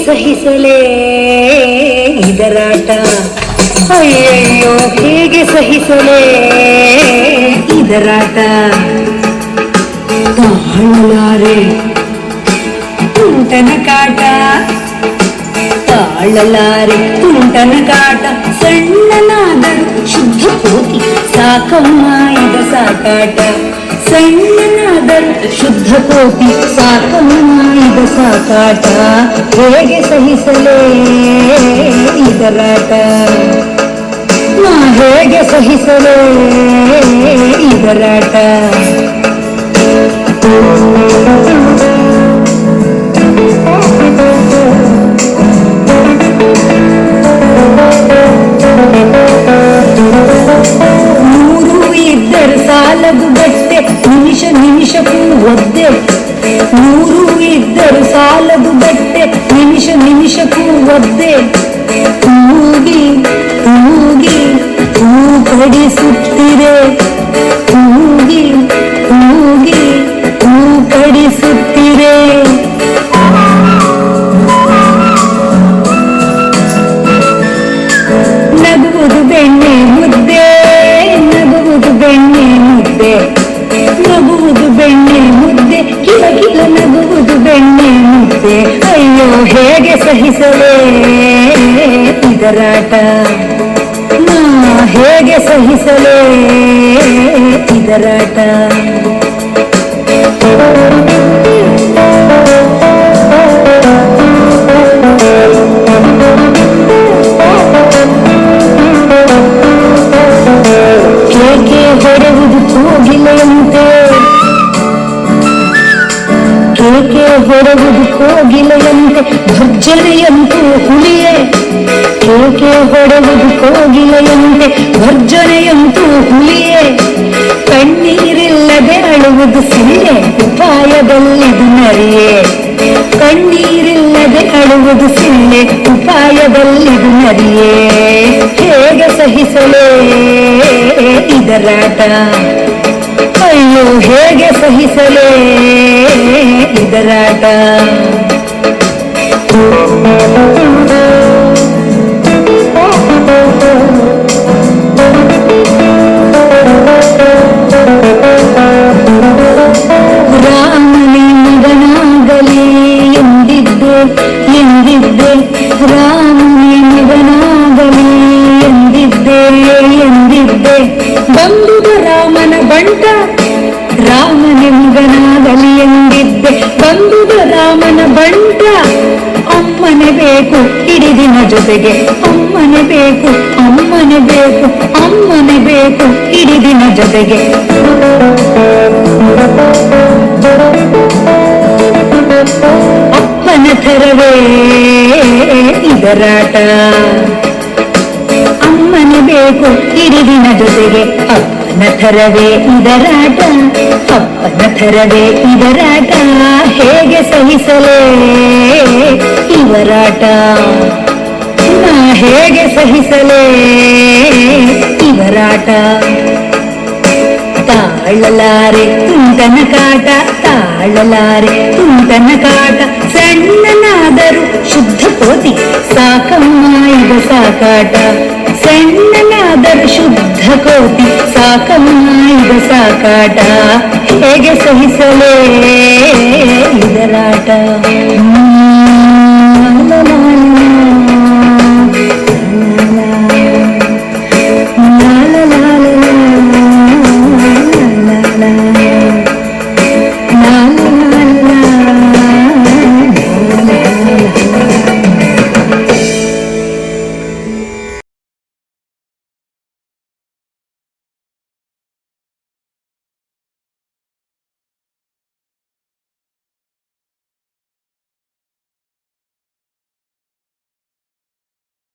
ಸಹಿಸಲೇ ಇದರಾಟ, ಅಯ್ಯಯ್ಯೋ ಹೇಗೆ ಸಹಿಸಲೇ ಇದರಾಟ. ತಾಳಲಾರೆ ತುಂಟನ ಕಾಟ, ತಾಳಲಾರೆ ತುಂಟನ ಕಾಟ. ಸಣ್ಣನಾದರೂ ಶುದ್ಧ ಕೋಟಿ ಸಾಕಮ್ಮ ಇದ ಸಾಕಾಟ. ಸಣ್ಣನಾದರೂ ಶುದ್ಧ ಕೋಟಿ ಸಾಕಮ್ಮ ಇದ ಸಾಕಾಟ. ಹೇಗೆ ಸಹಿಸಲೇ ಇದರಾಟ, ನಾ ಹೇಗೆ ಸಹಿಸಲೇ ಇದರಾಟ. ಮೂರು ಇದ್ದರು ಸಾಲದು ಬಟ್ಟೆ, ನಿಮಿಷ ನಿಮಿಷಕ್ಕೂ ಒದ್ದೆ. ಮೂರು ಇದ್ದರು ಸಾಲದು ಬಟ್ಟೆ, ನಿಮಿಷ ನಿಮಿಷಕ್ಕೂ ಒದ್ದೆ. ಕೂಗಿ ಕೂಗಿ ಹೂ ಕಡಿಸುತ್ತಿರೆ, ಕೂಗಿ ಕೂಗಿ ಹೂ ಕಡಿಸುತ್ತಿರೆ. ನಗುವುದು ಬೆಣ್ಣೆ ಮುದ್ದೆ, ನಗುವುದು ಬೆಣ್ಣೆ ಮುದ್ದೆ, ನಗುವುದು ಬೆಣ್ಣೆ ಮುದ್ದೆ. ಕಿಲ ಕಿಲ ನಗುವುದು ಬೆಣ್ಣೆ ಮುದ್ದೆ. ಅಯ್ಯೋ ಹೇಗೆ ಸಹಿಸಲೇ ಇದರಾಟ, ನಾ ಹೇಗೆ ಸಹಿಸಲೇ ಇದರಾಟ. ಕೇಕೆ ಹೊಡೆಯುವುದು ಕೋಗಿಲೆಯಂತೆ, ಕೇಕೆ ಹೊಡೆಯುವುದು ಕೋಗಿಲೆಯಂತೆ. ಭರ್ಜನೆಯಂತೂ ಹುಲಿಯೇ, ಕೇಕೆ ಹೊಡೆಯುವುದು ಕೋಗಿಲೆಯಂತೆ. ಭರ್ಜನೆಯಂತೂ ಹುಲಿಯೇ. ಕಣ್ಣೀರಿಲ್ಲದೆ ಅಳುವುದು ಸಿಲ್ಲೆ, ಉಪಾಯದಲ್ಲಿದು ನರಿಯೇ. ಕಣ್ಣೀರಿಲ್ಲದೆ ಅಳುವುದು ಸಿಲ್ಲೆ, ಉಪಾಯದಲ್ಲಿದು ನರಿಯೇ. ಹೇಗೆ ಸಹಿಸಲೇ ಇದರಾಟ, ಅಯ್ಯೋ ಹೇಗೆ ಸಹಿಸಲೇ ಇದರಾಟ. ರಾಮನೇ ಮಗನಾಗಲಿ ಎಂದಿದ್ದೆ ಎಂದಿದ್ದೆ, ರಾಮನೇ ಮಗನಾಗಲಿ ಎಂದಿದ್ದೆ ಎಂದಿದ್ದೆ. ಬಂದುದ ರಾಮನ ಬಂಟ, ರಾಮನೇ ಮಗನಾಗಲಿ ಎಂದಿದ್ದೆ. ಬಂದುದ ರಾಮನ ಬಂಟ, ಅಮ್ಮನೆ ಬೇಕು ಹಿಡಿದಿನ ಜೊತೆಗೆ. ಅಮ್ಮನೆ ಬೇಕು ಅಮ್ಮನೆ ಬೇಕು ಅಮ್ಮನೆ ಬೇಕು ಹಿಡಿದಿನ ಜೊತೆಗೆ. ಅಪ್ಪನ ಥರವೇ ಇದರಾಟ, ಅಮ್ಮನೆ ಬೇಕು ಹಿಡಿದಿನ ಜೊತೆಗೆ. ಅಪ್ಪನ ಥರವೇ ಇದರಾಟ, ಅಪ್ಪನ ಥರವೇ ಇದರಾಟ. ಹೇಗೆ ಸಹಿಸಲೇ ಇವರಾಟ, ನಾ ಹೇಗೆ ಸಹಿಸಲೇ ಇವರಾಟ. ತಾಳಲಾರೆ ತುಂಟನ ಕಾಟ, ತಾಳಲಾರೆ ತುಂಟನ ಕಾಟ. ಸಣ್ಣನಾದರೂ ಶುದ್ಧ ಕೋಟಿ ಸಾಕಮ್ಮ ಇದ ಸಾಕಾಟ. ಸಣ್ಣನಾದರೂ ಶುದ್ಧ ಕೋಟಿ ಸಾಕಮ್ಮ ಇದ ಸಾಕಾಟ. ಹೇಗೆ ಸಹಿಸಲೇ